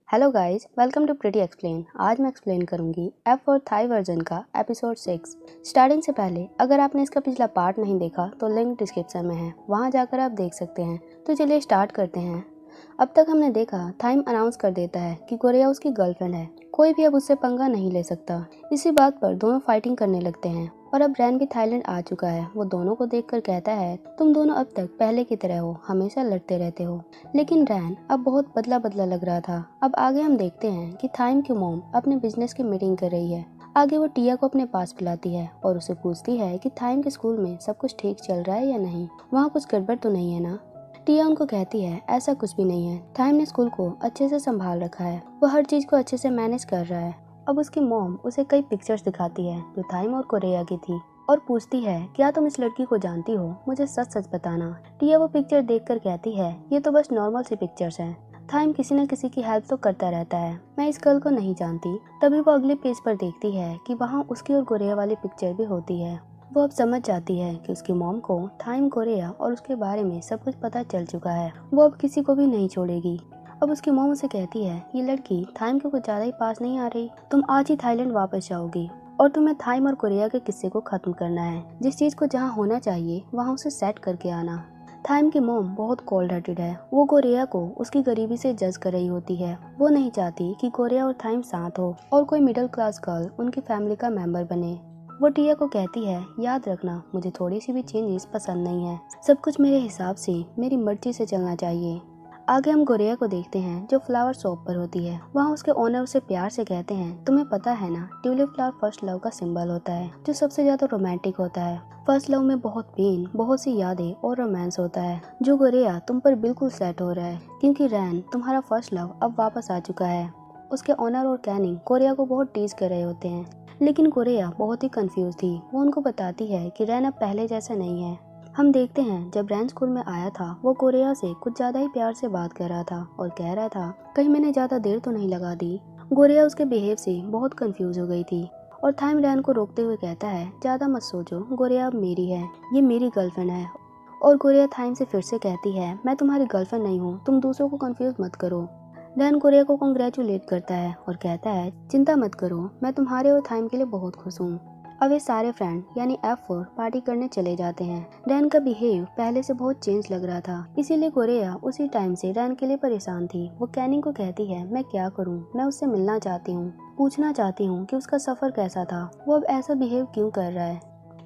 Hello guys, welcome to pretty explain. आज मैं explain करूंगी एफ और थाई वर्जन का एपिसोड 6। स्टार्टिंग से पहले अगर आपने इसका पिछला पार्ट नहीं देखा तो लिंक डिस्क्रिप्शन में है, वहां जाकर आप देख सकते हैं। तो चलिए स्टार्ट करते हैं। अब तक हमने देखा थाइम अनाउंस कर देता है कि गोरिया उसकी गर्लफ्रेंड है, कोई भी अब उससे पंगा नहीं ले सकता। इसी बात पर दोनों फाइटिंग करने लगते हैं और अब रैन भी थाईलैंड आ चुका है। वो दोनों को देखकर कहता है, तुम दोनों अब तक पहले की तरह हो, हमेशा लड़ते रहते हो। लेकिन रैन अब बहुत बदला बदला लग रहा था। अब आगे हम देखते हैं कि थाइम की मॉम अपने बिजनेस की मीटिंग कर रही है। आगे वो टिया को अपने पास बुलाती है और उसे पूछती है कि थाइम के स्कूल में सब कुछ ठीक चल रहा है या नहीं, वहाँ कुछ गड़बड़ तो नहीं है ना। टिया उनको कहती है ऐसा कुछ भी नहीं है, थाइम ने स्कूल को अच्छे से संभाल रखा है, वो हर चीज को अच्छे से मैनेज कर रहा है। अब उसकी मॉम उसे कई पिक्चर्स दिखाती है जो थाइम और कोरिया की थी और पूछती है क्या तुम इस लड़की को जानती हो, मुझे सच सच बताना। टिया वो पिक्चर देखकर कहती है ये तो बस नॉर्मल सी पिक्चर्स हैं। थाइम किसी न किसी की हेल्प तो करता रहता है, मैं इस गर्ल को नहीं जानती। तभी वो अगले पेज पर देखती है कि वहाँ उसकी और कोरिया वाली पिक्चर भी होती है। वो अब समझ जाती है कि उसकी मॉम को थाइम, कोरिया और उसके बारे में सब कुछ पता चल चुका है। वो अब किसी को भी नहीं छोड़ेगी। अब उसकी मॉम उसे कहती है ये लड़की थाइम के कुछ ज्यादा ही पास नहीं आ रही, तुम आज ही थाईलैंड वापस जाओगी और तुम्हें थाइम और कोरिया के किस्से को खत्म करना है। जिस चीज को जहाँ होना चाहिए वहाँ उसे सेट करके आना। थाइम की मॉम बहुत कोल्ड हार्टेड है, वो कोरिया को उसकी गरीबी से जज कर रही होती है। वो नहीं चाहती कि कोरिया और थाइम साथ हो और कोई मिडिल क्लास गर्ल उनकी फैमिली का मेंबर बने। वो टिया को कहती है याद रखना, मुझे थोड़ी सी भी चेंजेस पसंद नहीं है, सब कुछ मेरे हिसाब से मेरी मर्जी से चलना चाहिए। आगे हम कोरिया को देखते हैं जो फ्लावर शॉप पर होती है। वहाँ उसके ओनर उसे प्यार से कहते हैं तुम्हें पता है ना, ट्यूलिप फ्लावर फर्स्ट लव का सिंबल होता है, जो सबसे ज्यादा रोमांटिक होता है। फर्स्ट लव में बहुत पेन, बहुत सी यादें और रोमांस होता है। जो कोरिया तुम पर बिल्कुल सेट हो रहा है क्योंकि रैन तुम्हारा फर्स्ट लव अब वापस आ चुका है। उसके ओनर और कैनिंग कोरिया को बहुत टीज कर रहे होते हैं, लेकिन कोरिया बहुत ही कंफ्यूज थी। वो उनको बताती है कि रैन अब पहले जैसा नहीं है। हम देखते हैं जब रैन स्कूल में आया था वो कोरिया से कुछ ज्यादा ही प्यार से बात कर रहा था और कह रहा था कहीं मैंने ज्यादा देर तो नहीं लगा दी। कोरिया उसके बिहेव से बहुत कंफ्यूज हो गई थी और थाइम रैन को रोकते हुए कहता है ज्यादा मत सोचो, कोरिया अब मेरी है, ये मेरी गर्लफ्रेंड है। और कोरिया थाइम से फिर से कहती है मैं तुम्हारी गर्लफ्रेंड नहीं हूँ, तुम दूसरों को कंफ्यूज मत करो। रैन कोरिया को कांग्रेचुलेट करता है और कहता है चिंता मत करो, मैं तुम्हारे और थाइम के लिए बहुत खुश हूँ। अब ये सारे फ्रेंड यानी F4 पार्टी करने चले जाते हैं। रैन का बिहेव पहले से बहुत चेंज लग रहा था, इसीलिए कोरिया उसी टाइम से रैन के लिए परेशान थी। वो कैनिंग को कहती है मैं क्या करूं, मैं उससे मिलना चाहती हूँ, पूछना चाहती हूँ कि उसका सफर कैसा था, वो अब ऐसा बिहेव क्यों कर रहा है।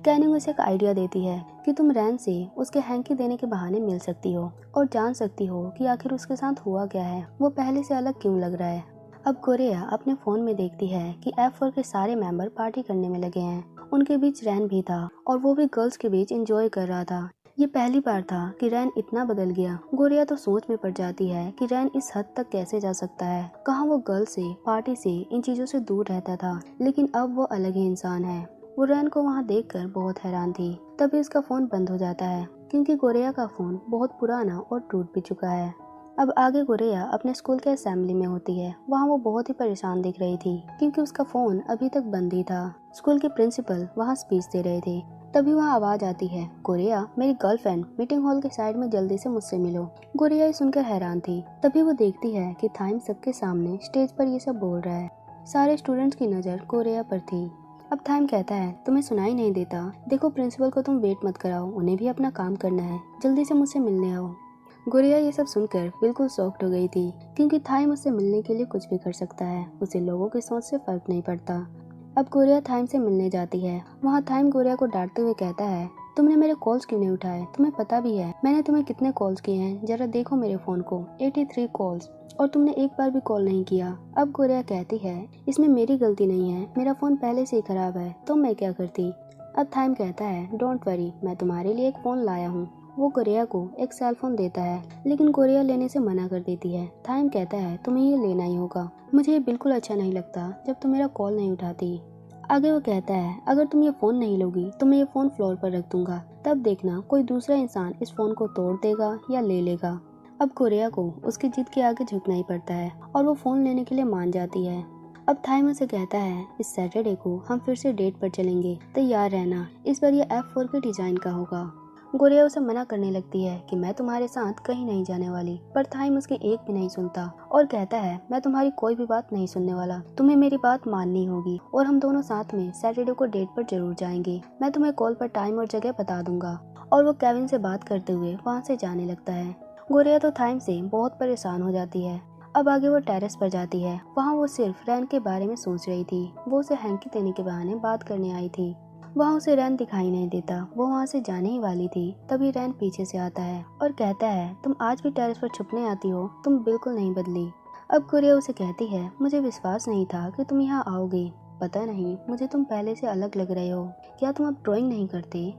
कैनिंग उसे एक आइडिया देती है कि तुम रैन से उसके हैंकी देने के बहाने मिल सकती हो और जान सकती हो कि आखिर उसके साथ हुआ क्या है, वो पहले से अलग क्यों लग रहा है। अब कोरिया अपने फोन में देखती है कि F4 के सारे मेंबर पार्टी करने में लगे हैं। उनके बीच रैन भी था और वो भी गर्ल्स के बीच एंजॉय कर रहा था। ये पहली बार था कि रैन इतना बदल गया। कोरिया तो सोच में पड़ जाती है कि रैन इस हद तक कैसे जा सकता है। कहाँ वो गर्ल्स से, पार्टी से, इन चीजों से दूर रहता था, लेकिन अब वो अलग ही इंसान है। वो रैन को वहाँ देखकर बहुत हैरान थी। तभी उसका फोन बंद हो जाता है क्योंकि कोरिया का फोन बहुत पुराना और टूट भी चुका है। अब आगे कोरिया अपने स्कूल के असेंबली में होती है। वहाँ वो बहुत ही परेशान दिख रही थी क्योंकि उसका फोन अभी तक बंद ही था। स्कूल के प्रिंसिपल वहाँ स्पीच दे रहे थे। तभी वहाँ आवाज आती है कोरिया, मेरी गर्लफ्रेंड मीटिंग हॉल के साइड में जल्दी से मुझसे मिलो। कोरिया ये सुनकर हैरान थी। तभी वो देखती है कि थाइम सबके सामने स्टेज पर ये सब बोल रहा है। सारे स्टूडेंट्स की नजर कोरिया पर थी। अब थाइम कहता है तुम्हें सुनाई नहीं देता, देखो प्रिंसिपल को तुम वेट मत कराओ, उन्हें भी अपना काम करना है, जल्दी से मुझसे मिलने आओ। कोरिया ये सब सुनकर बिल्कुल शॉक्ड हो गई थी क्योंकि थाइम उससे मिलने के लिए कुछ भी कर सकता है, उसे लोगों की सोच से फर्क नहीं पड़ता। अब कोरिया थाइम से मिलने जाती है। वहाँ थाइम कोरिया को डांटते हुए कहता है तुमने मेरे कॉल्स क्यों नहीं उठाए, तुम्हें पता भी है मैंने तुम्हें कितने कॉल्स किए हैं, जरा देखो मेरे फोन को, 83 कॉल्स, और तुमने एक बार भी कॉल नहीं किया। अब कोरिया कहती है इसमें मेरी गलती नहीं है, मेरा फोन पहले से ही खराब है, तो मैं क्या करती। अब थाइम कहता है डोंट वरी, मैं तुम्हारे लिए एक फोन लाया हूँ। वो कोरिया को एक सेल फोन देता है, लेकिन कोरिया लेने से मना कर देती है। थाइम कहता है तुम्हें ये लेना ही होगा, मुझे ये बिल्कुल अच्छा नहीं लगता जब तुम मेरा कॉल नहीं उठाती। आगे वो कहता है अगर तुम ये फोन नहीं लोगी तो मैं ये फोन फ्लोर पर रख दूंगा, तब देखना कोई दूसरा इंसान इस फोन को तोड़ देगा या ले लेगा। अब कोरिया को उसकी जिद के आगे झुकना ही पड़ता है और वो फोन लेने के लिए मान जाती है। अब थाइम उसे कहता है इस सैटरडे को हम फिर से डेट पर चलेंगे, तैयार रहना, इस बार ये F4 के डिजाइन का होगा। गोरिया उसे मना करने लगती है कि मैं तुम्हारे साथ कहीं नहीं जाने वाली, पर थाइम उसकी एक भी नहीं सुनता और कहता है मैं तुम्हारी कोई भी बात नहीं सुनने वाला, तुम्हें मेरी बात माननी होगी और हम दोनों साथ में सैटरडे को डेट पर जरूर जाएंगे। मैं तुम्हें कॉल पर टाइम और जगह बता दूंगा। और वो केविन से बात करते हुए वहाँ से जाने लगता है। गोरिया तो थाइम से बहुत परेशान हो जाती है। अब आगे वो टेरेस पर जाती है। वहाँ वो सिर्फ रैन के बारे में सोच रही थी। वो उसे हैंकी देने के बहाने बात करने आई थी। वहाँ उसे रैन दिखाई नहीं देता। वो वहाँ से जाने ही वाली थी, तभी रैन पीछे से आता है और कहता है तुम आज भी टेरेस पर छुपने आती हो, तुम बिल्कुल नहीं बदली। अब गोरिया उसे कहती है मुझे विश्वास नहीं था कि तुम यहाँ आओगे। पता नहीं मुझे तुम पहले से अलग लग रहे हो। क्या तुम अब ड्राइंग नहीं करते?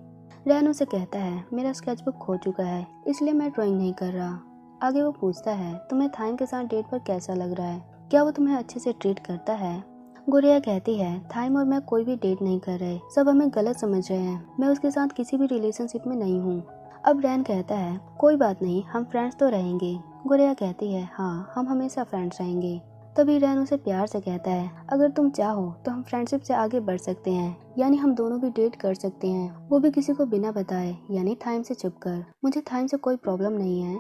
रैन उसे कहता है मेरा स्केचबुक खो चुका है, इसलिए मैं ड्राइंग नहीं कर रहा। आगे वो पूछता है तुम्हें थाइम के साथ डेट पर कैसा लग रहा है? क्या वो तुम्हें अच्छे से ट्रीट करता है? गुड़िया कहती है थाइम और मैं कोई भी डेट नहीं कर रहे, सब हमें गलत समझ रहे हैं। मैं उसके साथ किसी भी रिलेशनशिप में नहीं हूँ। अब रैन कहता है कोई बात नहीं, हम फ्रेंड्स तो रहेंगे। गुड़िया कहती है हाँ, हम हमेशा फ्रेंड्स रहेंगे। तभी रैन उसे प्यार से कहता है अगर तुम चाहो तो हम फ्रेंडशिप से आगे बढ़ सकते हैं, यानी हम दोनों भी डेट कर सकते हैं, वो भी किसी को बिना बताए, यानी थाइम से छुपकर। मुझे थाइम से कोई प्रॉब्लम नहीं है।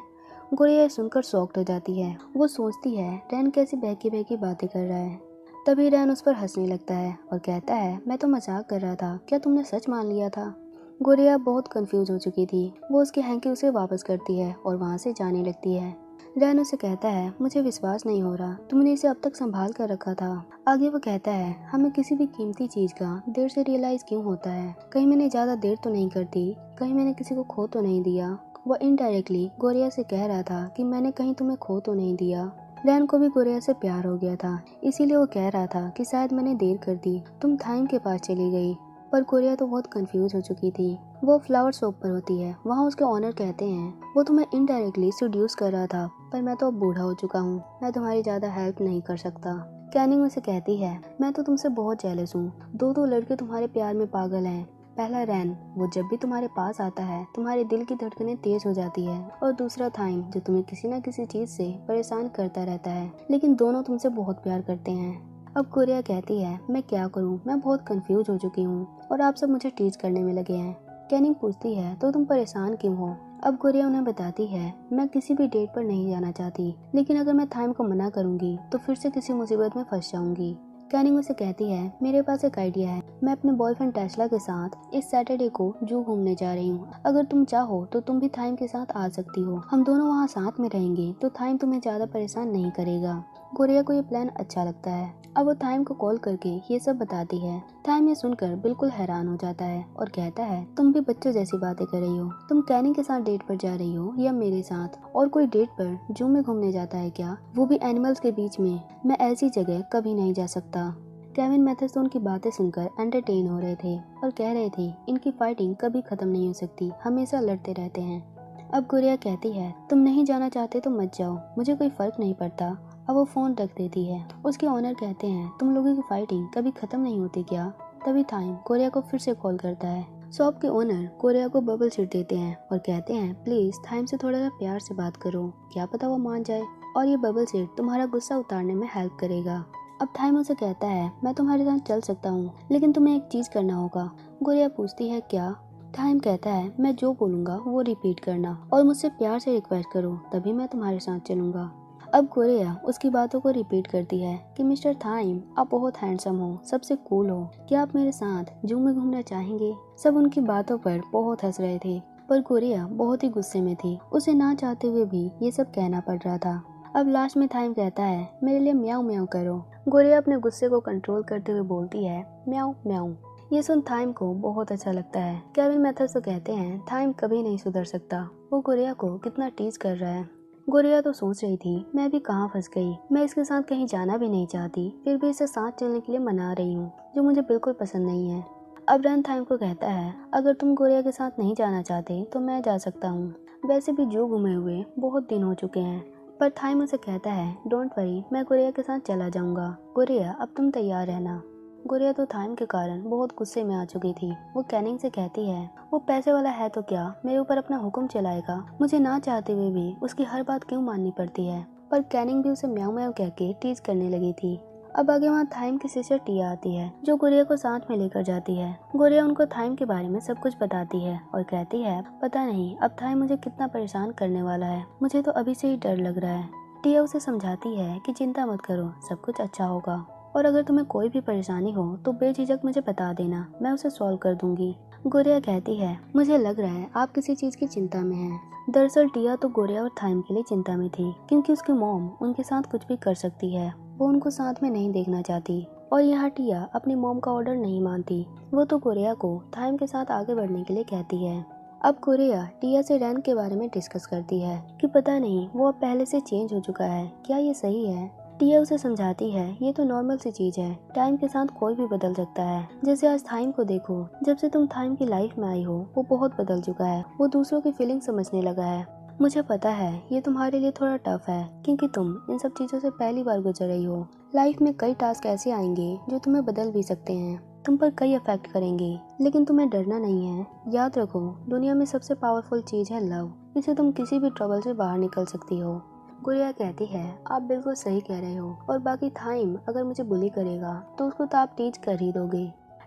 गुड़िया सुनकर शॉक्ड हो जाती है। वो सोचती है रैन कैसी बहकी बहकी बातें कर रहा है। तभी रैन उस पर हंसने लगता है और कहता है मैं तो मजाक कर रहा था, क्या तुमने सच मान लिया था? गुड़िया बहुत कंफ्यूज हो चुकी थी। वो उसकी हैंकी उसे वापस करती है और वहाँ से जाने लगती है। रैन उसे कहता है मुझे विश्वास नहीं हो रहा, तुमने इसे अब तक संभाल कर रखा था। आगे वो कहता है हमें किसी भी कीमती चीज का देर से रियलाइज क्यों होता है? कहीं मैंने ज्यादा देर तो नहीं करती, कहीं मैंने किसी को खो तो नहीं दिया? वो इनडायरेक्टली गोरिया से कह रहा था कि मैंने कहीं तुम्हें खो तो नहीं दिया। रैन को भी गोरिया से प्यार हो गया था, इसीलिए वो कह रहा था कि शायद मैंने देर कर दी, तुम थाइम के पास चली गई। पर गोरिया तो बहुत कंफ्यूज हो चुकी थी। वो फ्लावर शॉप पर होती है। वहाँ उसके ऑनर कहते हैं वो तुम्हें इनडायरेक्टली सीड्यूस कर रहा था, पर मैं तो अब बूढ़ा हो चुका हूँ, मैं तुम्हारी ज्यादा हेल्प नहीं कर सकता। कैनिंग उसे कहती है मैं तो तुमसे बहुत जेलस हूँ, दो लड़के तुम्हारे प्यार में पागल हैं। पहला रैन, वो जब भी तुम्हारे पास आता है तुम्हारे दिल की धड़कनें तेज हो जाती है, और दूसरा थाइम जो तुम्हें किसी न किसी चीज से परेशान करता रहता है, लेकिन दोनों तुमसे बहुत प्यार करते हैं। अब गुड़िया कहती है मैं क्या करूँ, मैं बहुत कंफ्यूज हो चुकी हूँ और आप सब मुझे टीच करने में लगे हैं। कैनिंग पूछती है तो तुम परेशान क्यों हो? अब गुड़िया उन्हें बताती है मैं किसी भी डेट पर नहीं जाना चाहती, लेकिन अगर मैं थाइम को मना करूंगी तो फिर से किसी मुसीबत में फंस जाऊंगी। कैनिंग उसे कहती है मेरे पास एक आइडिया है, मैं अपने बॉयफ्रेंड टेस्ला के साथ इस सैटरडे को जू घूमने जा रही हूँ। अगर तुम चाहो तो तुम भी थाइम के साथ आ सकती हो, हम दोनों वहाँ साथ में रहेंगे तो थाइम तुम्हें ज्यादा परेशान नहीं करेगा। गुड़िया को ये प्लान अच्छा लगता है। अब वो थाइम को कॉल करके ये सब बताती है। थाइम ये सुनकर बिल्कुल हैरान हो जाता है और कहता है तुम भी बच्चों जैसी बातें कर रही हो, तुम कैनिंग के साथ डेट पर जा रही हो या मेरे साथ? और कोई डेट पर जू में घूमने जाता है क्या, वो भी एनिमल्स के बीच में? मैं ऐसी जगह कभी नहीं जा सकता। केविन मैथरसन की बातें सुनकर एंटरटेन हो रहे थे और कह रहे थे इनकी फाइटिंग कभी खत्म नहीं हो सकती, हमेशा लड़ते रहते हैं। अब गुड़िया कहती है तुम नहीं जाना चाहते तो मत जाओ, मुझे कोई फर्क नहीं पड़ता। अब वो फोन रख देती है। उसके ऑनर कहते हैं तुम लोगों की फाइटिंग कभी खत्म नहीं होती क्या? तभी थाइम कोरिया को फिर से कॉल करता है। शॉप के ओनर कोरिया को बबल सीट देते हैं और कहते हैं प्लीज थाइम से थोड़ा सा प्यार से बात करो, क्या पता वो मान जाए और ये बबल सीट तुम्हारा गुस्सा उतारने में हेल्प करेगा। अब थाइम उसे कहता है मैं तुम्हारे साथ चल सकता हूँ, लेकिन तुम्हें एक चीज करना होगा। गुड़िया पूछती है क्या? थाइम कहता है मैं जो बोलूंगा वो रिपीट करना और मुझसे प्यार से रिक्वेस्ट करो, तभी मैं तुम्हारे साथ चलूंगा। अब गुड़िया उसकी बातों को रिपीट करती है कि मिस्टर थाइम आप बहुत हैंडसम हो, सबसे कूल हो, क्या आप मेरे साथ जू में घूमना चाहेंगे? सब उनकी बातों पर बहुत हंस रहे थे, पर गुड़िया बहुत ही गुस्से में थी। उसे ना चाहते हुए भी ये सब कहना पड़ रहा था। अब लास्ट में थाइम कहता है मेरे लिए म्याऊ म्याऊ करो। गुड़िया अपने गुस्से को कंट्रोल करते हुए बोलती है म्याऊ म्याऊ। ये सुन थाइम को बहुत अच्छा लगता है। केविन मैथर्स तो कहते हैं थाइम कभी नहीं सुधर सकता, वो गुड़िया को कितना टीज कर रहा है। गुड़िया तो सोच रही थी मैं भी कहाँ फंस गई, मैं इसके साथ कहीं जाना भी नहीं चाहती, फिर भी इसे साथ चलने के लिए मना रही हूँ, जो मुझे बिल्कुल पसंद नहीं है। अब रैन थाइम को कहता है अगर तुम गुड़िया के साथ नहीं जाना चाहते तो मैं जा सकता हूँ, वैसे भी जू घूमे हुए बहुत दिन हो चुके हैं। पर थाइम उसे कहता है डोंट वरी, मैं गुड़िया के साथ चला जाऊंगा। गुड़िया अब तुम तैयार रहना। गुड़िया तो थाइम के कारण बहुत गुस्से में आ चुकी थी। वो कैनिंग से कहती है वो पैसे वाला है तो क्या मेरे ऊपर अपना हुक्म चलाएगा, मुझे ना चाहते हुए भी उसकी हर बात क्यों माननी पड़ती है। पर कैनिंग भी उसे म्याऊ म्याऊ कह के टीज करने लगी थी। अब आगे वहाँ थाइम की सिस्टर टिया आती है जो गोरिया को साथ में लेकर जाती है। गोरिया उनको थाइम के बारे में सब कुछ बताती है और कहती है पता नहीं अब थाइम मुझे कितना परेशान करने वाला है, मुझे तो अभी से ही डर लग रहा है। टिया उसे समझाती है कि चिंता मत करो, सब कुछ अच्छा होगा और अगर तुम्हें कोई भी परेशानी हो तो बेझिझक मुझे बता देना, मैं उसे सॉल्व कर दूंगी। गोरिया कहती है मुझे लग रहा है आप किसी चीज की चिंता में हैं। दरअसल टिया तो गोरिया और थाइम के लिए चिंता में थी क्योंकि उसकी मॉम उनके साथ कुछ भी कर सकती है, वो उनको साथ में नहीं देखना चाहती। और यहाँ टिया अपनी मॉम का ऑर्डर नहीं मानती, वो तो गोरिया को थाइम के साथ आगे बढ़ने के लिए कहती है। अब गोरिया टिया से रैन के बारे में डिस्कस करती है कि पता नहीं वो अब पहले से चेंज हो चुका है, क्या ये सही है। टिया उसे समझाती है ये तो नॉर्मल सी चीज है, टाइम के साथ कोई भी बदल सकता है। जैसे आज थाइम को देखो, जब से तुम थाइम की लाइफ में आई हो वो बहुत बदल चुका है, वो दूसरों की फीलिंग समझने लगा है। मुझे पता है ये तुम्हारे लिए थोड़ा टफ है क्योंकि तुम इन सब चीजों से पहली बार गुजर रही हो। लाइफ में कई टास्क ऐसे आएंगे जो तुम्हें बदल भी सकते हैं, तुम पर कई इफेक्ट करेंगे, लेकिन तुम्हें डरना नहीं है। याद रखो दुनिया में सबसे पावरफुल चीज है लव, इससे तुम किसी भी ट्रबल से बाहर निकल सकती हो। गुड़िया कहती है आप बिल्कुल सही कह रहे हो और बाकी थाइम अगर मुझे बुली करेगा तो उसको तो आप टीच कर ही दोगे।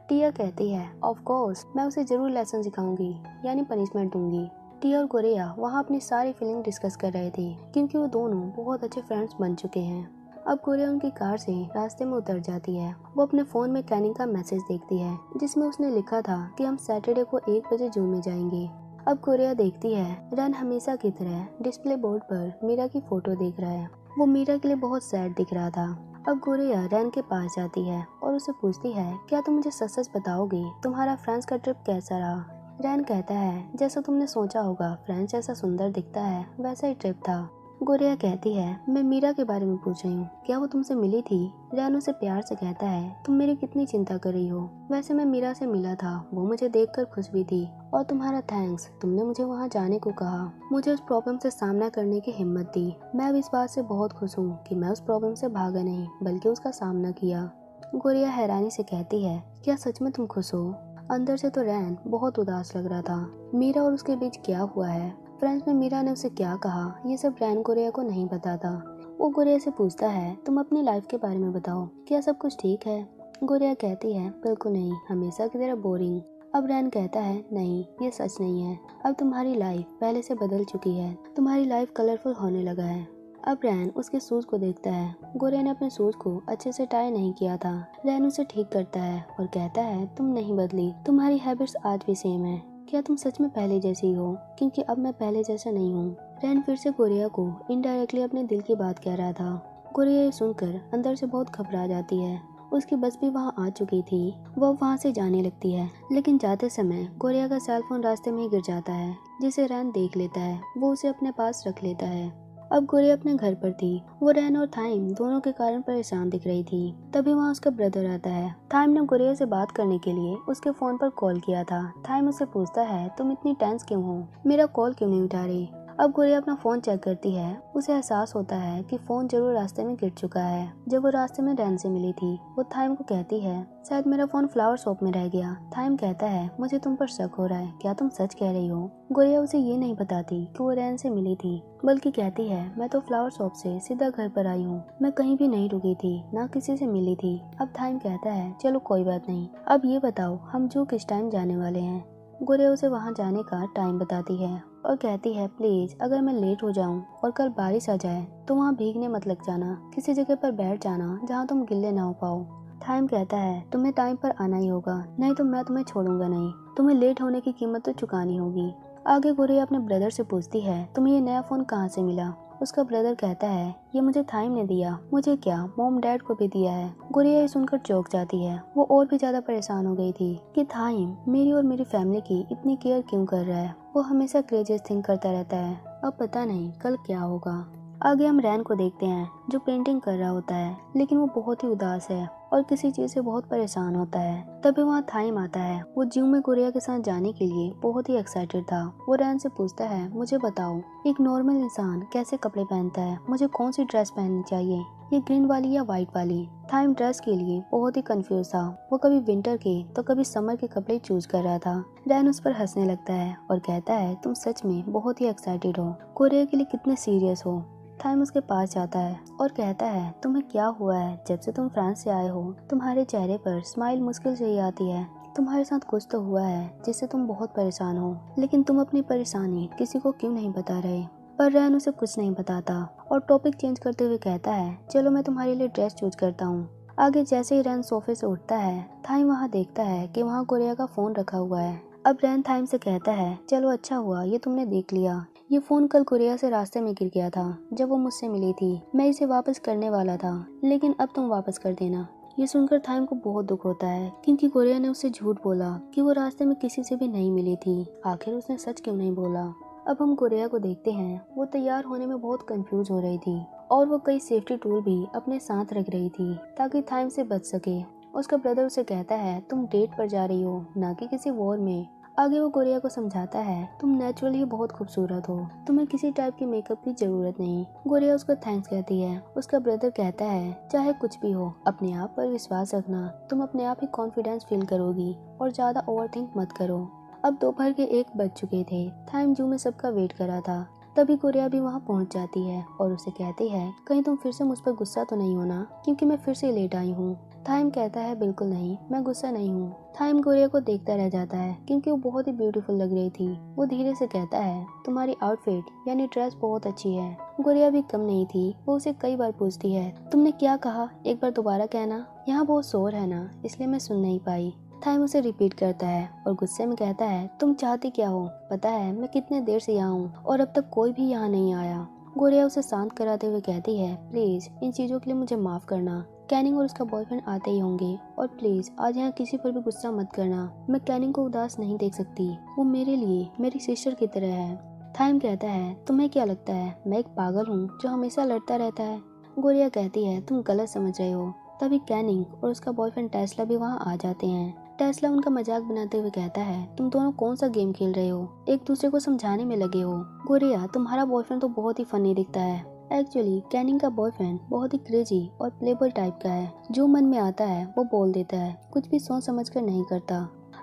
टिया कहती है ऑफ कोर्स मैं उसे जरूर लेसन सिखाऊंगी, यानी पनिशमेंट दूंगी। टिया और गुड़िया वहाँ अपनी सारी फीलिंग डिस्कस कर रहे थे क्योंकि वो दोनों बहुत अच्छे फ्रेंड्स बन चुके हैं। अब गुड़िया उनकी कार से रास्ते में उतर जाती है। वो अपने फोन में कैनी का मैसेज देखती है जिसमें उसने लिखा था कि हम सैटरडे को 1 बजे जू में जाएंगे। अब गुड़िया देखती है रैन हमेशा की तरह डिस्प्ले बोर्ड पर मीरा की फोटो देख रहा है, वो मीरा के लिए बहुत सैड दिख रहा था। अब गुड़िया रैन के पास जाती है और उसे पूछती है क्या तुम मुझे सच सच बताओगी तुम्हारा फ्रांस का ट्रिप कैसा रहा। रैन कहता है जैसा तुमने सोचा होगा, फ्रांस जैसा सुंदर दिखता है वैसा ही ट्रिप था। गुड़िया कहती है मैं मीरा के बारे में पूछ रही हूँ, क्या वो तुमसे मिली थी। रैन उसे प्यार से कहता है तुम मेरी कितनी चिंता कर रही हो, वैसे मैं मीरा से मिला था, वो मुझे देखकर खुश भी थी और तुम्हारा थैंक्स, तुमने मुझे वहाँ जाने को कहा, मुझे उस प्रॉब्लम से सामना करने की हिम्मत दी। मैं अब इस बात से बहुत खुश हूँ कि मैं उस प्रॉब्लम से भागा नहीं बल्कि उसका सामना किया। गुड़िया हैरानी से कहती है क्या सच में तुम खुश हो। अंदर से तो रैन बहुत उदास लग रहा था। मीरा और उसके बीच क्या हुआ है, फ्रेंड्स में मीरा ने उसे क्या कहा, ये सब रैन गुड़िया को नहीं पता था। वो गुड़िया से पूछता है तुम अपनी लाइफ के बारे में बताओ, क्या सब कुछ ठीक है। गुड़िया कहती है बिल्कुल नहीं, हमेशा की तरह बोरिंग। अब रैन कहता है नहीं ये सच नहीं है, अब तुम्हारी लाइफ पहले से बदल चुकी है, तुम्हारी लाइफ कलरफुल होने लगा है। अब रैन उसके शूज को देखता है, गुड़िया ने अपने शूज को अच्छे से टाई नहीं किया था। रैन उसे ठीक करता है और कहता है तुम नहीं बदली, तुम्हारी हैबिट्स आज भी सेम है, क्या तुम सच में पहले जैसी हो, क्योंकि अब मैं पहले जैसा नहीं हूँ। रैन फिर से गुड़िया को इनडायरेक्टली अपने दिल की बात कह रहा था। गुड़िया ये सुनकर अंदर से बहुत घबरा जाती है। उसकी बस भी वहाँ आ चुकी थी, वो वहाँ से जाने लगती है, लेकिन जाते समय गुड़िया का सेल फोन रास्ते में ही गिर जाता है जिसे रैन देख लेता है, वो उसे अपने पास रख लेता है। अब गुड़िया अपने घर पर थी, वो रैन और थाइम दोनों के कारण परेशान दिख रही थी। तभी वहाँ उसका ब्रदर आता है। थाइम ने गुड़िया से बात करने के लिए उसके फोन पर कॉल किया था। थाइम उसे पूछता है तुम इतनी टेंस क्यों हो, मेरा कॉल क्यों नहीं उठा रही। अब गुड़िया अपना फोन चेक करती है, उसे एहसास होता है कि फोन जरूर रास्ते में गिर चुका है। जब वो रास्ते में रैन से मिली थी वो थाइम को कहती है शायद मेरा फोन फ्लावर शॉप में रह गया। थाइम कहता है मुझे तुम पर शक हो रहा है, क्या तुम सच कह रही हो। गुड़िया उसे ये नहीं बताती कि वो रैन से मिली थी, बल्कि कहती है मैं तो फ्लावर शॉप से सीधा घर पर आई हूँ, मैं कहीं भी नहीं रुकी थी, ना किसी से मिली थी। अब थाइम कहता है चलो कोई बात नहीं, अब ये बताओ हम जू किस टाइम जाने वाले हैं। गुड़िया उसे वहाँ जाने का टाइम बताती है और कहती है प्लीज अगर मैं लेट हो जाऊँ और कल बारिश आ जाए तो वहाँ भीगने मत लग जाना, किसी जगह पर बैठ जाना जहाँ तुम गिल्ले ना हो पाओ। थाइम कहता है तुम्हें टाइम पर आना ही होगा, नहीं तो मैं तुम्हें छोड़ूंगा नहीं, तुम्हें लेट होने की कीमत तो चुकानी होगी। आगे गुड़िया अपने ब्रदर से पूछती है तुम्हें ये नया फोन कहाँ से मिला। उसका ब्रदर कहता है ये मुझे थाइम ने दिया, मुझे क्या मॉम डैड को भी दिया है। गुड़िया ये सुनकर चौंक जाती है, वो और भी ज्यादा परेशान हो गई थी कि थाइम मेरी और मेरी फैमिली की इतनी केयर क्यों कर रहा है, वो हमेशा क्रेजियस थिंक करता रहता है, अब पता नहीं कल क्या होगा। आगे हम रैन को देखते हैं जो पेंटिंग कर रहा होता है, लेकिन वो बहुत ही उदास है और किसी चीज से बहुत परेशान होता है। तभी वहाँ थाइम आता है, वो जू में गुड़िया के साथ जाने के लिए बहुत ही एक्साइटेड था। वो रैन से पूछता है मुझे बताओ एक नॉर्मल इंसान कैसे कपड़े पहनता है, मुझे कौन सी ड्रेस पहननी चाहिए, ये ग्रीन वाली या व्हाइट वाली। थाइम ड्रेस के लिए बहुत ही कंफ्यूज था, वो कभी विंटर के तो कभी समर के कपड़े चूज कर रहा था। रैन उस पर हंसने लगता है और कहता है तुम सच में बहुत ही एक्साइटेड हो, गुड़िया के लिए कितने सीरियस हो। थाइम उसके पास जाता है और कहता है तुम्हें क्या हुआ है? जब से तुम फ्रांस से आए हो तुम्हारे चेहरे पर स्माइल मुश्किल से ही आती है। तुम्हारे साथ कुछ तो हुआ है जिससे तुम बहुत परेशान हो, लेकिन तुम अपनी परेशानी किसी को क्यों नहीं बता रहे? पर रैन उसे कुछ नहीं बताता और टॉपिक चेंज करते हुए कहता है चलो मैं तुम्हारे लिए ड्रेस चूज करता हूँ। आगे जैसे ही रैन सोफे से उठता है थाइम वहाँ देखता है कि वहाँ कोरिया का फोन रखा हुआ है। अब रैन थाइम से कहता है चलो अच्छा हुआ ये तुमने देख लिया। ये फोन कल कोरिया से रास्ते में गिर गया था जब वो मुझसे मिली थी। मैं इसे वापस करने वाला था लेकिन अब तुम वापस कर देना। ये सुनकर थाइम को बहुत दुख होता है क्योंकि कोरिया ने उससे झूठ बोला कि वो रास्ते में किसी से भी नहीं मिली थी। आखिर उसने सच क्यों नहीं बोला? अब हम कोरिया को देखते हैं। वो तैयार होने में बहुत कंफ्यूज हो रही थी और वो कई सेफ्टी टूल भी अपने साथ रख रही थी ताकि थाइम से बच सके। उसका ब्रदर उसे कहता है तुम डेट पर जा रही हो ना कि किसी वॉर में। आगे वो कोरिया को समझाता है तुम नेचुरली ही बहुत खूबसूरत हो, तुम्हें किसी टाइप की मेकअप की जरूरत नहीं। कोरिया उसको थैंक्स कहती है। उसका ब्रदर कहता है चाहे कुछ भी हो अपने आप पर विश्वास रखना, तुम अपने आप ही कॉन्फिडेंस फील करोगी और ज्यादा ओवरथिंक मत करो। अब दोपहर के 1 बज चुके थे। थाइम जू में सबका वेट कर रहा था। तभी कोरिया भी वहाँ पहुँच जाती है और उसे कहती है कहीं तुम फिर से मुझ पर गुस्सा तो नहीं होना क्योंकि मैं फिर से लेट आई हूँ। थाइम कहता है बिल्कुल नहीं, मैं गुस्सा नहीं हूँ। थाइम कोरिया को देखता रह जाता है क्योंकि वो बहुत ही ब्यूटीफुल लग रही थी। वो धीरे से कहता है तुम्हारी आउटफिट यानी ड्रेस बहुत अच्छी है। कोरिया भी कम नहीं थी। वो उसे कई बार पूछती है तुमने क्या कहा, एक बार दोबारा कहना, यहाँ बहुत शोर है ना इसलिए मैं सुन नहीं पाई। थाइम उसे रिपीट करता है और गुस्से में कहता है तुम चाहती क्या हो? पता है मैं कितने देर से यहाँ हूँ और अब तक कोई भी यहाँ नहीं आया। कोरिया उसे शांत कराते हुए कहती है प्लीज इन चीजों के लिए मुझे माफ करना। कैनिंग और उसका बॉयफ्रेंड आते ही होंगे और प्लीज आज यहाँ किसी पर भी गुस्सा मत करना। मैं कैनिंग को उदास नहीं देख सकती, वो मेरे लिए मेरी सिस्टर की तरह है। थाइम कहता है तुम्हें क्या लगता है मैं एक पागल हूँ जो हमेशा लड़ता रहता है? कोरिया कहती है तुम गलत समझ रहे हो। तभी कैनिंग और उसका बॉयफ्रेंड टेस्ला भी वहाँ आ जाते हैं। टेस्ला उनका मजाक बनाते हुए कहता है तुम दोनों कौन सा गेम खेल रहे हो, एक दूसरे को समझाने में लगे हो। कोरिया तुम्हारा बॉयफ्रेंड तो बहुत ही फनी दिखता है। एक्चुअली कैनिंग का बॉयफ्रेंड बहुत ही क्रेजी और प्लेबॉय टाइप का है, जो मन में आता है वो बोल देता है, कुछ भी सोच समझ कर नहीं करता।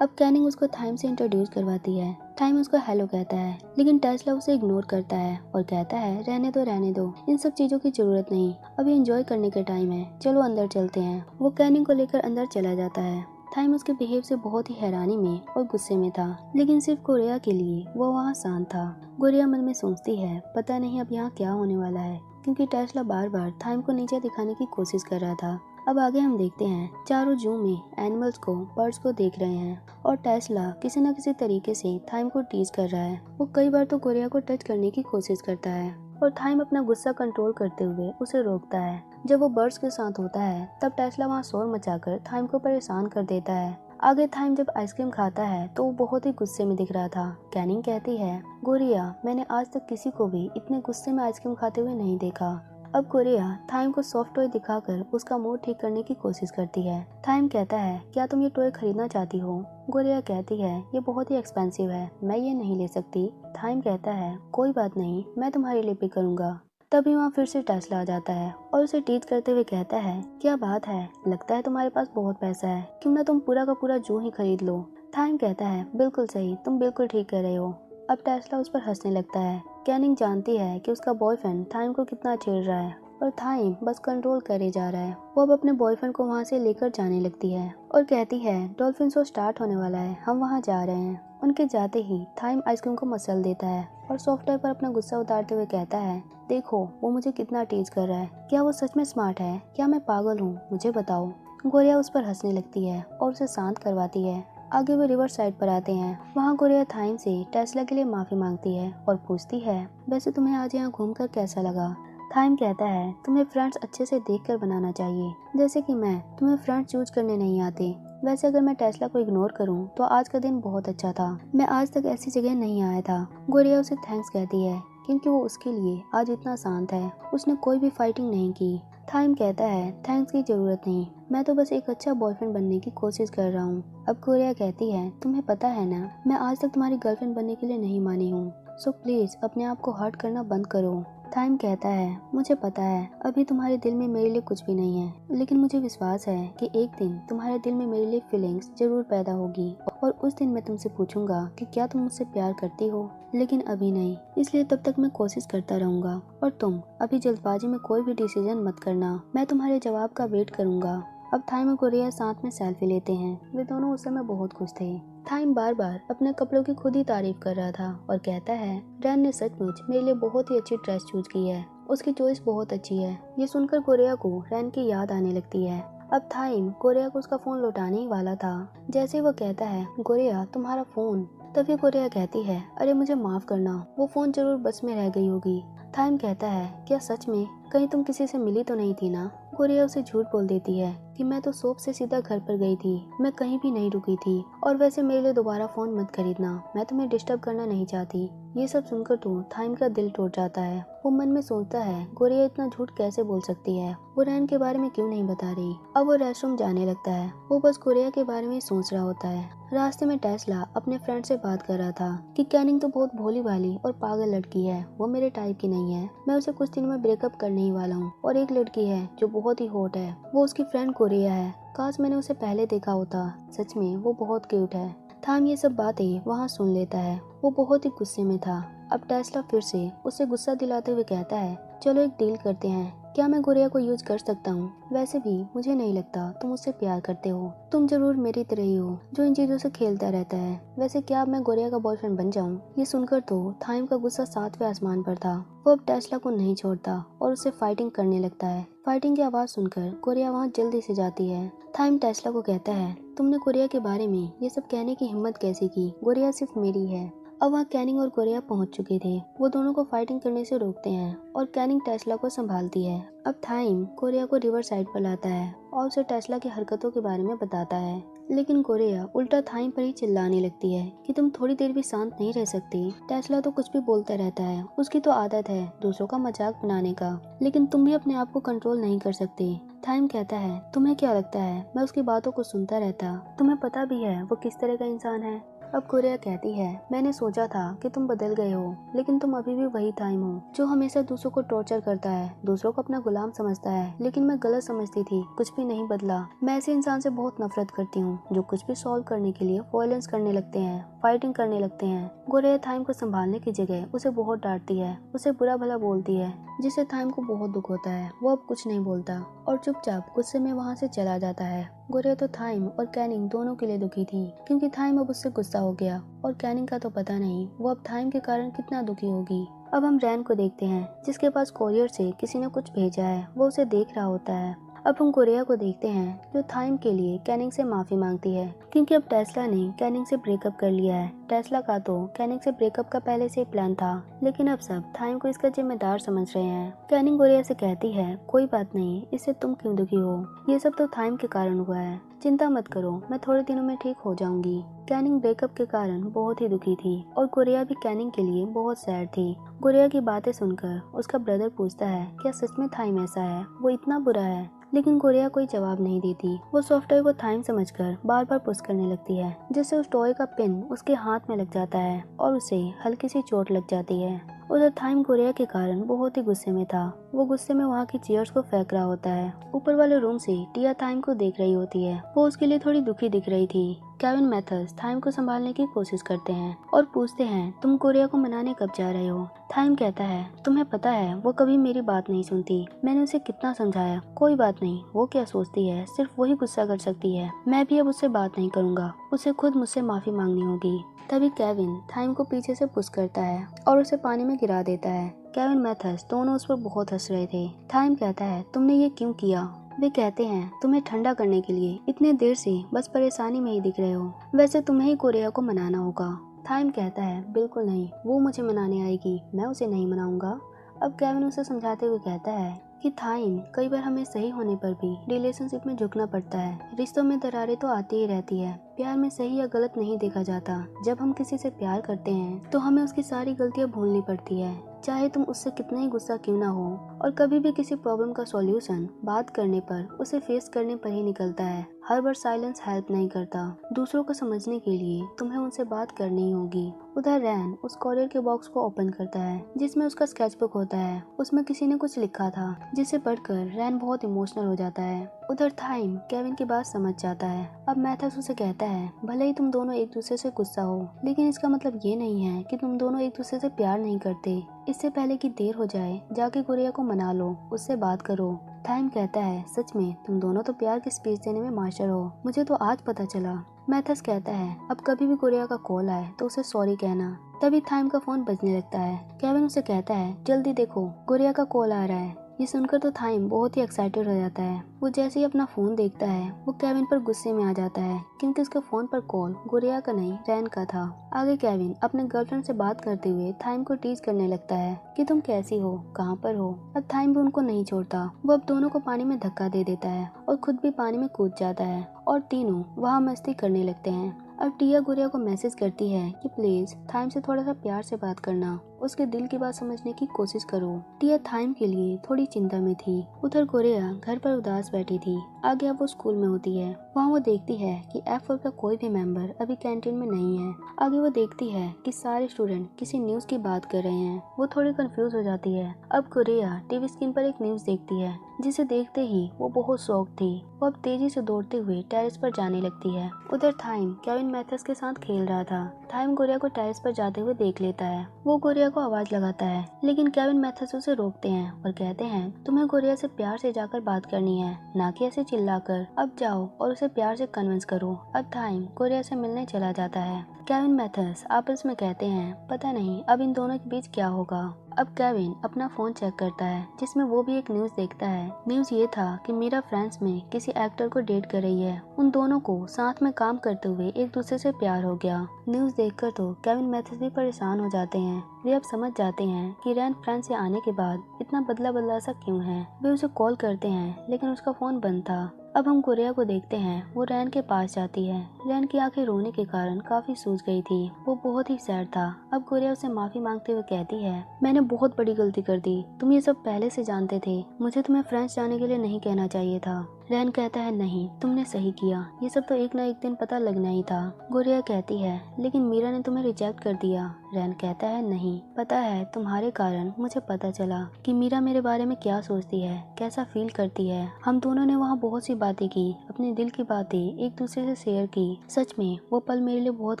अब कैनिंग उसको थाइम से इंट्रोड्यूस करवाती है। थाइम उसको हेलो कहता है लेकिन टेस्ला उसे इग्नोर करता है और कहता है रहने दो, इन सब चीजों की जरूरत नहीं, अभी एंजॉय करने का टाइम है, चलो अंदर चलते हैं। वो कैनिंग को लेकर अंदर चला जाता है। थाइम उसके बिहेव से बहुत ही हैरानी में और गुस्से में था, लेकिन सिर्फ कोरिया के लिए वो वहाँ शांत था। कोरिया मन में सोचती है पता नहीं अब यहाँ क्या होने वाला है, क्योंकि टेस्ला बार बार थाइम को नीचे दिखाने की कोशिश कर रहा था। अब आगे हम देखते हैं चारों जू में एनिमल्स को, बर्ड्स को देख रहे हैं और टेस्ला किसी न किसी तरीके से थाइम को टीज कर रहा है। वो कई बार तो कोरिया को टच करने की कोशिश करता है और थाइम अपना गुस्सा कंट्रोल करते हुए उसे रोकता है। जब वो बर्ड्स के साथ होता है तब टेस्ला वहाँ शोर मचाकर थाइम को परेशान कर देता है। आगे थाइम जब आइसक्रीम खाता है तो वो बहुत ही गुस्से में दिख रहा था। कैनिंग कहती है कोरिया मैंने आज तक किसी को भी इतने गुस्से में आइसक्रीम खाते हुए नहीं देखा। अब कोरिया थाइम को सॉफ्ट टॉय दिखाकर उसका मूड ठीक करने की कोशिश करती है। थाइम कहता है क्या तुम ये टॉय खरीदना चाहती हो? कोरिया कहती है ये बहुत ही एक्सपेंसिव है, मैं ये नहीं ले सकती। थाइम कहता है कोई बात नहीं, मैं तुम्हारे लिए पे करूँगा। तभी वहाँ फिर से टेस्ला आ जाता है और उसे टीज करते हुए कहता है क्या बात है, लगता है तुम्हारे पास बहुत पैसा है, क्यों ना तुम पूरा का पूरा जू ही खरीद लो। थाइम कहता है बिल्कुल सही, तुम बिल्कुल ठीक कर रहे हो। अब टेस्ला उस पर हंसने लगता है। कैनिंग जानती है कि उसका बॉयफ्रेंड थाइम को कितना छेड़ रहा है और थाइम बस कंट्रोल करे जा रहा है। वो अब अपने बॉयफ्रेंड को वहाँ से लेकर जाने लगती है और कहती है डॉल्फिन शो स्टार्ट होने वाला है, हम वहाँ जा रहे हैं। उनके जाते ही थाइम आइसक्रीम को मसल देता है और सॉफ्टवेयर पर अपना गुस्सा उतारते हुए कहता है देखो वो मुझे कितना टीज कर रहा है, क्या वो सच में स्मार्ट है, क्या मैं पागल हूँ, मुझे बताओ। कोरिया उस पर हंसने लगती है और उसे शांत करवाती है। आगे वो रिवर साइड पर आते हैं। वहाँ कोरिया थाइम से टेस्ला के लिए माफी मांगती है और पूछती है वैसे तुम्हें आज यहाँ घूमकर कैसा लगा? थाइम कहता है तुम्हें फ्रेंड्स अच्छे से देखकर बनाना चाहिए, जैसे कि मैं, तुम्हें फ्रेंड्स चूज करने नहीं आते। वैसे अगर मैं टेस्ला को इग्नोर करूं तो आज का दिन बहुत अच्छा था, मैं आज तक ऐसी जगह नहीं आया था। कोरिया उसे थैंक्स कहती है क्योंकि वो उसके लिए आज इतना शांत है, उसने कोई भी फाइटिंग नहीं की। थाइम कहता है थैंक्स की जरूरत नहीं, मैं तो बस एक अच्छा बॉयफ्रेंड बनने की कोशिश कर रहा हूँ। अब कोरिया कहती है तुम्हें पता है ना, मैं आज तक तुम्हारी गर्लफ्रेंड बनने के लिए नहीं मानी हूँ, सो प्लीज अपने आप को हर्ट करना बंद करो। टाइम कहता है, मुझे पता है अभी तुम्हारे दिल में मेरे लिए कुछ भी नहीं है, लेकिन मुझे विश्वास है कि एक दिन तुम्हारे दिल में मेरे लिए फीलिंग्स जरूर पैदा होगी और उस दिन मैं तुमसे पूछूंगा कि क्या तुम मुझसे प्यार करती हो, लेकिन अभी नहीं। इसलिए तब तक मैं कोशिश करता रहूंगा और तुम अभी जल्दबाजी में कोई भी डिसीजन मत करना। मैं तुम्हारे जवाब का वेट करूंगा। अब थाइम और कोरिया साथ में सेल्फी लेते हैं। वे दोनों उस समय बहुत खुश थे। थाइम बार बार अपने कपड़ों की खुद ही तारीफ कर रहा था और कहता है, रैन ने सचमुच मेरे लिए बहुत ही अच्छी ड्रेस चूज की है, उसकी चॉइस बहुत अच्छी है। ये सुनकर कोरिया को रैन की याद आने लगती है। अब थाइम कोरिया को उसका फोन लौटाने ही वाला था। जैसे वो कहता है, कोरिया तुम्हारा फोन। तभी कोरिया कहती है, अरे मुझे माफ करना, वो फोन जरूर बस में रह गई होगी। थाइम कहता है, क्या सच में? कहीं तुम किसी से मिली तो नहीं थी ना? कोरिया उसे झूठ बोल देती है कि मैं तो शॉप से सीधा घर पर गई थी, मैं कहीं भी नहीं रुकी थी, और वैसे मेरे लिए दोबारा फोन मत खरीदना, मैं तुम्हें डिस्टर्ब करना नहीं चाहती। ये सब सुनकर तो थाइम का दिल टूट जाता है। वो मन में सोचता है, कोरिया इतना झूठ कैसे बोल सकती है, वो रैन के बारे में क्यों नहीं बता रही। अब वो रेस्टरूम जाने लगता है। वो बस कोरिया के बारे में सोच रहा होता है। रास्ते में टेस्ला अपने फ्रेंड से बात कर रहा था कि कैनिंग तो बहुत भोली भाली और पागल लड़की है, वो मेरे टाइप की नहीं है, मैं उसे कुछ दिनों में ब्रेकअप करने ही वाला हूँ। और एक लड़की है जो बहुत ही हॉट है, वो उसकी फ्रेंड कोरिया है। काश मैंने उसे पहले देखा होता, सच में वो बहुत क्यूट है। थाम ये सब बातें वहाँ सुन लेता है। वो बहुत ही गुस्से में था। अब टेस्ला फिर से उसे गुस्सा दिलाते हुए कहता है, चलो एक डील करते हैं, क्या मैं कोरिया को यूज कर सकता हूँ? वैसे भी मुझे नहीं लगता तुम उससे प्यार करते हो, तुम जरूर मेरी तरह ही हो जो इन चीजों से खेलता रहता है। वैसे क्या अब मैं कोरिया का बॉयफ्रेंड बन जाऊँ? ये सुनकर तो थाइम का गुस्सा 7वें आसमान पर था। वो अब टेस्ला को नहीं छोड़ता और उससे फाइटिंग करने लगता है। फाइटिंग की आवाज सुनकर कोरिया वहाँ जल्दी से जाती है। थाइम टेस्ला को कहता है, तुमने कोरिया के बारे में ये सब कहने की हिम्मत कैसे की? कोरिया सिर्फ मेरी है। अब वहाँ कैनिंग और कोरिया पहुंच चुके थे। वो दोनों को फाइटिंग करने से रोकते हैं और कैनिंग टेस्ला को संभालती है। अब थाइम कोरिया को रिवर साइड पर लाता है और उसे टेस्ला की हरकतों के बारे में बताता है, लेकिन कोरिया उल्टा थाइम पर ही चिल्लाने लगती है कि तुम थोड़ी देर भी शांत नहीं रह सकती। टेस्ला तो कुछ भी बोलता रहता है, उसकी तो आदत है दूसरों का मजाक बनाने का, लेकिन तुम भी अपने आप को कंट्रोल नहीं कर सकते। थाइम कहता है, तुम्हें क्या लगता है मैं उसकी बातों को सुनता रहता? तुम्हें पता भी है वो किस तरह का इंसान है? अब कोरिया कहती है, मैंने सोचा था कि तुम बदल गए हो, लेकिन तुम अभी भी वही थाइम हो जो हमेशा दूसरों को टॉर्चर करता है, दूसरों को अपना गुलाम समझता है। लेकिन मैं गलत समझती थी, कुछ भी नहीं बदला। मैं ऐसे इंसान से बहुत नफरत करती हूँ जो कुछ भी सॉल्व करने के लिए वायलेंस करने लगते हैं, फाइटिंग करने लगते हैं। कोरिया थाइम को संभालने की जगह उसे बहुत डांटती है, उसे बुरा भला बोलती है, जिससे थाइम को बहुत दुख होता है। वो अब कुछ नहीं बोलता और चुपचाप गुस्से में वहाँ से चला जाता है। कोरिया तो थाइम और कैनिंग दोनों के लिए दुखी थी, क्योंकि थाइम अब उससे गुस्सा हो गया और कैनिंग का तो पता नहीं वो अब थाइम के कारण कितना दुखी होगी। अब हम रैन को देखते हैं, जिसके पास कोरियर से किसी ने कुछ भेजा है। वो उसे देख रहा होता है। अब हम कोरिया को देखते हैं जो थाइम के लिए कैनिंग से माफी मांगती है, क्योंकि अब टेस्ला ने कैनिंग से ब्रेकअप कर लिया है। टेस्ला का तो कैनिंग से ब्रेकअप का पहले से ही प्लान था, लेकिन अब सब थाइम को इसका जिम्मेदार समझ रहे हैं। कैनिंग कोरिया से कहती है, कोई बात नहीं, इससे तुम क्यों दुखी हो, ये सब तो थाइम के कारण हुआ है, चिंता मत करो, मैं थोड़े दिनों में ठीक हो जाऊंगी। कैनिंग ब्रेकअप के कारण बहुत ही दुखी थी और कोरिया भी कैनिंग के लिए बहुत सैड थी। कोरिया की बातें सुनकर उसका ब्रदर पूछता है, क्या सच में थाइम ऐसा है, वो इतना बुरा है? लेकिन कोरिया कोई जवाब नहीं देती। वो सॉफ्टवेयर को थाइम समझकर बार बार पुश करने लगती है, जिससे उस टॉय का पिन उसके हाथ में लग जाता है और उसे हल्की सी चोट लग जाती है। उधर थाइम कोरिया के कारण बहुत ही गुस्से में था। वो गुस्से में वहाँ की चेयर्स को फेंक रहा होता है। ऊपर वाले रूम से टिया थाइम को देख रही होती है। वो उसके लिए थोड़ी दुखी दिख रही थी। केविन मैथर्स थाइम को संभालने की कोशिश करते हैं और पूछते हैं, तुम कोरिया को मनाने कब जा रहे हो? थाइम कहता है, तुम्हें पता है वो कभी मेरी बात नहीं सुनती, मैंने उसे कितना समझाया, कोई बात नहीं, वो क्या सोचती है सिर्फ वही गुस्सा कर सकती है, मैं भी अब उससे बात नहीं करूँगा, उसे खुद मुझसे माफी मांगनी होगी। तभी केविन थाइम को पीछे से पुश करता है और उसे पानी में गिरा देता है। केविन मैथर्स दोनों उस पर बहुत हंस रहे थे। थाइम कहता है, तुमने ये क्यों किया? वे कहते हैं, तुम्हें ठंडा करने के लिए, इतने देर से बस परेशानी में ही दिख रहे हो, वैसे तुम्हें ही कोरिया को मनाना होगा। थाइम कहता है, बिल्कुल नहीं, वो मुझे मनाने आएगी, मैं उसे नहीं मनाऊंगा। अब केविन उसे समझाते हुए कहता है कि थाइम, कई बार हमें सही होने पर भी रिलेशनशिप में झुकना पड़ता है। रिश्तों में दरारें तो आती ही रहती है। प्यार में सही या गलत नहीं देखा जाता। जब हम किसी से प्यार करते हैं तो हमें उसकी सारी गलतियां भूलनी पड़ती है, चाहे तुम उससे कितना ही गुस्सा क्यों ना हो। और कभी भी किसी प्रॉब्लम का सॉल्यूशन बात करने पर, उसे फेस करने पर ही निकलता है। हर बार साइलेंस हेल्प नहीं करता। दूसरों को समझने के लिए तुम्हें उनसे बात करनी होगी। उधर रैन उस कोरियर के बॉक्स को ओपन करता है जिसमें उसका स्केचबुक होता है। उसमें किसी ने कुछ लिखा था जिसे पढ़कर रैन बहुत इमोशनल हो जाता है। उधर थाइम केविन की बात समझ जाता है। अब मैथस उसे कहता है भले ही तुम दोनों एक दूसरे से गुस्सा हो, लेकिन इसका मतलब ये नहीं है कि तुम दोनों एक दूसरे से प्यार नहीं करते। इससे पहले कि देर हो जाए जाके गुड़िया को मना लो, उससे बात करो। थाइम कहता है सच में तुम दोनों तो प्यार की स्पीच देने में मास्टर हो, मुझे तो आज पता चला। मैथस कहता है अब कभी भी गुड़िया का कॉल आए तो उसे सॉरी कहना। तभी थाइम का फोन बजने लगता है। केविन उसे कहता है जल्दी देखो गुड़िया का कॉल आ रहा है। ये सुनकर तो थाइम बहुत ही एक्साइटेड हो जाता है। वो जैसे ही अपना फोन देखता है वो केविन पर गुस्से में आ जाता है क्योंकि उसके फोन पर कॉल गुड़िया का नहीं रैन का था। आगे केविन अपने गर्लफ्रेंड से बात करते हुए थाइम को टीज करने लगता है कि तुम कैसी हो, कहाँ पर हो। अब थाइम भी उनको नहीं छोड़ता। वो अब दोनों को पानी में धक्का दे देता है और खुद भी पानी में कूद जाता है और तीनों वहाँ मस्ती करने लगते हैं। अब टिया गुड़िया को मैसेज करती है कि प्लीज थाइम से थोड़ा सा प्यार से बात करना, उसके दिल की बात समझने की कोशिश करो। टिया थाइम के लिए थोड़ी चिंता में थी। उधर गुड़िया घर पर उदास बैठी थी। आगे अब वो स्कूल में होती है। वहाँ वो देखती है कि F4 का कोई भी मेंबर अभी कैंटीन में नहीं है। आगे वो देखती है कि सारे स्टूडेंट किसी न्यूज की बात कर रहे हैं। वो थोड़ी कंफ्यूज हो जाती है। अब गुड़िया टीवी स्क्रीन पर एक न्यूज देखती है जिसे देखते ही वो बहुत शॉक थी। वो अब तेजी से दौड़ते हुए टेरेस पर जाने लगती है। उधर थाइम केविन मैथस के साथ खेल रहा था। थाइम गुड़िया को टेरेस पर जाते हुए देख लेता है। वो गुड़िया को आवाज लगाता है लेकिन केविन मैथस उसे रोकते हैं और कहते हैं तुम्हें गुड़िया से प्यार से जाकर बात करनी है, ना कि ऐसे चिल्लाकर। अब जाओ और उसे प्यार से कन्विंस करो। अब थाइम गुड़िया से मिलने चला जाता है। केविन मैथस आपस में कहते हैं पता नहीं अब इन दोनों के बीच क्या होगा। अब केविन अपना फोन चेक करता है जिसमें वो भी एक न्यूज देखता है। न्यूज ये था कि मीरा फ्रांस में किसी एक्टर को डेट कर रही है। उन दोनों को साथ में काम करते हुए एक दूसरे से प्यार हो गया। न्यूज देखकर तो केविन मैथस भी परेशान हो जाते हैं। वे अब समझ जाते हैं कि रैन फ्रांस से आने के बाद इतना बदला सा क्यों है। वे उसे कॉल करते हैं लेकिन उसका फोन बंद था। अब हम गुड़िया को देखते हैं। वो रैन के पास जाती है। रैन की आंखें रोने के कारण काफी सूज गई थी। वो बहुत ही सैड था। अब गुड़िया उसे माफी मांगते हुए कहती है मैंने बहुत बड़ी गलती कर दी, तुम ये सब पहले से जानते थे, मुझे तुम्हें फ्रांस जाने के लिए नहीं कहना चाहिए था। रैन कहता है नहीं तुमने सही किया, ये सब तो एक ना एक दिन पता लगना ही था। गुड़िया कहती है लेकिन मीरा ने तुम्हें रिजेक्ट कर दिया। रैन कहता है नहीं, पता है तुम्हारे कारण मुझे पता चला कि मीरा मेरे बारे में क्या सोचती है, कैसा फील करती है। हम दोनों ने वहाँ बहुत सी बातें की, अपने दिल की बातें एक दूसरे से शेयर की। सच में वो पल मेरे लिए बहुत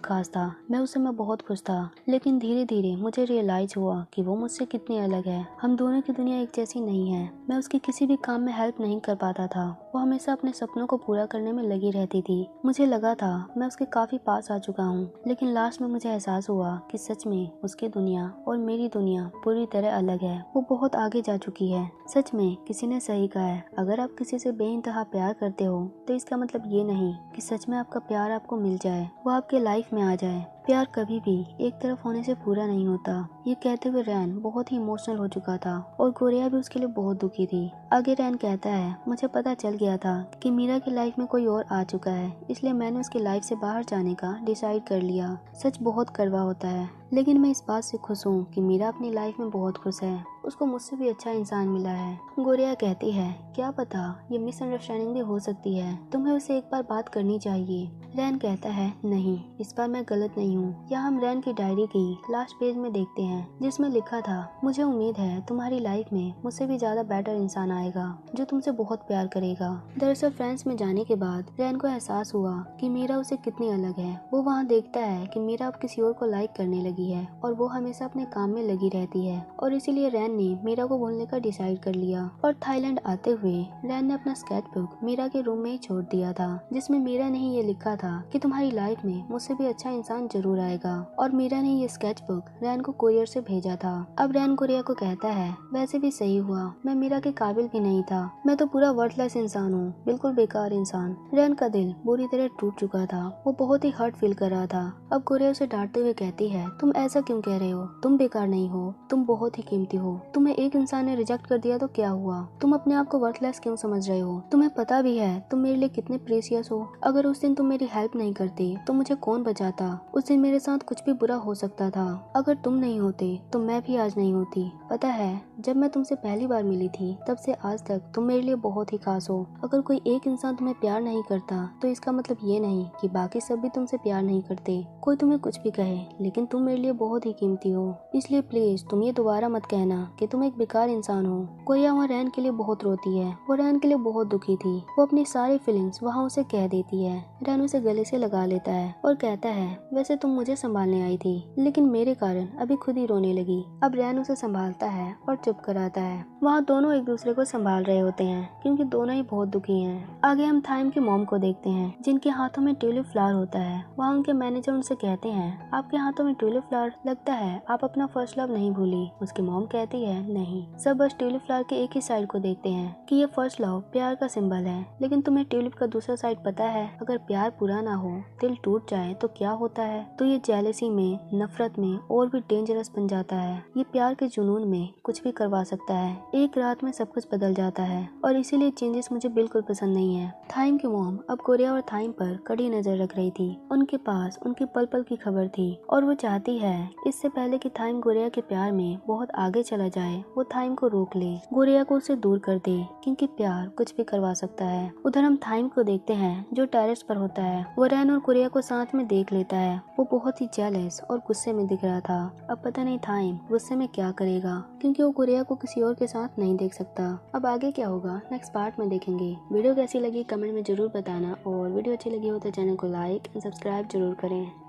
खास था। मैं उस समय बहुत खुश था लेकिन धीरे धीरे मुझे रियलाइज हुआ कि वो मुझसे कितनी अलग है। हम दोनों की दुनिया एक जैसी नहीं है। मैं उसकी किसी भी काम में हेल्प नहीं कर पाता था। वो हमेशा अपने सपनों को पूरा करने में लगी रहती थी। मुझे लगा था मैं उसके काफी पास आ चुका हूँ, लेकिन लास्ट में मुझे एहसास हुआ कि सच में उसकी दुनिया और मेरी दुनिया पूरी तरह अलग है। वो बहुत आगे जा चुकी है। सच में किसी ने सही कहा है, अगर आप किसी से बेइंतहा प्यार करते हो तो इसका मतलब ये नहीं कि सच में आपका प्यार आपको मिल जाए, वो आपके लाइफ में आ जाए। प्यार कभी भी एक तरफ होने से पूरा नहीं होता। ये कहते हुए रैन बहुत ही इमोशनल हो चुका था और गुड़िया भी उसके लिए बहुत दुखी थी। आगे रैन कहता है मुझे पता चल गया था कि मीरा की लाइफ में कोई और आ चुका है, इसलिए मैंने उसकी लाइफ से बाहर जाने का डिसाइड कर लिया। सच बहुत कड़वा होता है, लेकिन मैं इस बात से खुश हूँ कि मीरा अपनी लाइफ में बहुत खुश है। उसको मुझसे भी अच्छा इंसान मिला है। गुड़िया कहती है क्या पता ये मिसअंडरस्टैंडिंग भी हो सकती है, तुम्हें उससे एक बार बात करनी चाहिए। रैन कहता है नहीं, इस बार मैं गलत नहीं हूँ। यहाँ हम रैन की डायरी की लास्ट पेज में देखते हैं जिसमें लिखा था मुझे उम्मीद है तुम्हारी लाइफ में मुझसे भी ज्यादा बेटर इंसान आएगा जो तुमसे बहुत प्यार करेगा। दरअसल फ्रांस में जाने के बाद रैन को एहसास हुआ कि मीरा उसे कितनी अलग है। वो वहाँ देखता है कि मीरा अब किसी और को लाइक करने लगी है और वो हमेशा अपने काम में लगी रहती है और इसीलिए रैन ने मीरा को भूलने का डिसाइड कर लिया। और थाईलैंड आते हुए रैन ने अपना स्केच बुक मीरा के रूम में ही छोड़ दिया था जिसमें मीरा ने ही ये लिखा था कि तुम्हारी लाइफ में मुझसे भी अच्छा इंसान जरूर आएगा। और मीरा ने ये स्केच बुक रैन को कोरियर से भेजा था। अब रैन गुड़िया को कहता है वैसे भी सही हुआ, मैं मीरा के काबिल भी नहीं था, मैं तो पूरा वर्थलेस इंसान हूँ, बिल्कुल बेकार इंसान। रैन का दिल बुरी तरह टूट चुका था। वो बहुत ही हर्ट फील कर रहा था। अब गुड़िया उसे डांटते हुए कहती है तुम ऐसा क्यों कह रहे हो, तुम बेकार नहीं हो, तुम बहुत ही कीमती हो। तुम्हें एक इंसान ने रिजेक्ट कर दिया तो क्या हुआ? तुम अपने आप को वर्थलेस क्यों समझ रहे हो? तुम्हें पता भी है तुम मेरे लिए कितने प्रीशियस हो। अगर उस दिन तुम मेरी हेल्प नहीं करती तो मुझे कौन बचाता? उस दिन मेरे साथ कुछ भी बुरा हो सकता था। अगर तुम नहीं होते तो मैं भी आज नहीं होती। पता है, जब मैं तुमसे पहली बार मिली थी तब से आज तक तुम मेरे लिए बहुत ही खास हो। अगर कोई एक इंसान तुम्हें प्यार नहीं करता तो इसका मतलब ये नहीं कि बाकी सब भी तुमसे प्यार नहीं करते। कोई तुम्हें कुछ भी कहे, लेकिन तुम मेरे लिए बहुत ही कीमती हो। इसलिए प्लीज तुम ये दोबारा मत कहना कि तुम एक बेकार इंसान हो। कोरिया वहाँ रैन के लिए बहुत रोती है। वो रैन के लिए बहुत दुखी थी। वो अपनी सारी फीलिंग्स वहाँ उसे कह देती है। रैन उसे गले से लगा लेता है और कहता है, वैसे तुम मुझे संभालने आई थी, लेकिन मेरे कारण अभी खुद ही रोने लगी। अब रैन उसे संभालता है और चुप कराता है। वहाँ दोनों एक दूसरे को संभाल रहे होते हैं क्योंकि दोनों ही बहुत दुखी हैं। आगे हम थाइम की मॉम को देखते हैं जिनके हाथों में ट्यूलिप फ्लावर होता है। वहाँ उनके मैनेजर उनसे कहते हैं, आपके हाथों में ट्यूलिप फ्लावर, लगता है आप अपना फर्स्ट लव नहीं भूली। उसकी मॉम कहती है, नहीं। सब बस ट्यूलिप फ्लावर के एक ही साइड को देखते हैं कि ये फर्स्ट लव प्यार का सिंबल है, लेकिन तुम्हें ट्यूलिप का दूसरा साइड पता है? अगर प्यार पूरा ना हो, दिल टूट जाए तो क्या होता है? तो ये जेलसी में, नफरत में और भी डेंजरस बन जाता है। ये प्यार के जुनून में कुछ भी करवा सकता है। एक रात में सब कुछ बदल जाता है और इसीलिए चेंजेस मुझे बिल्कुल पसंद नहीं है। थाइम की मॉम अब कोरिया और थाइम पर कड़ी नजर रख रही थी। उनके पास उनकी पल पल की खबर थी और वो चाहती है इससे पहले कि थाइम कोरिया के प्यार में बहुत आगे चला जाए, वो थाइम को रोक ले, कोरिया को उससे दूर कर दे, क्योंकि प्यार कुछ भी करवा सकता है। उधर हम थाइम को देखते हैं जो टेरेस पर होता है। वो रैन और कोरिया को साथ में देख लेता है। वो बहुत ही जेलस और गुस्से में दिख रहा था। अब पता नहीं थाइम गुस्से में क्या करेगा, क्योंकि वो कोरिया को किसी और के साथ नहीं देख सकता। अब आगे क्या होगा नेक्स्ट पार्ट में देखेंगे। वीडियो कैसी लगी कमेंट में जरूर बताना, और वीडियो अच्छी लगी हो तो चैनल को लाइक एंड सब्सक्राइब जरूर करें।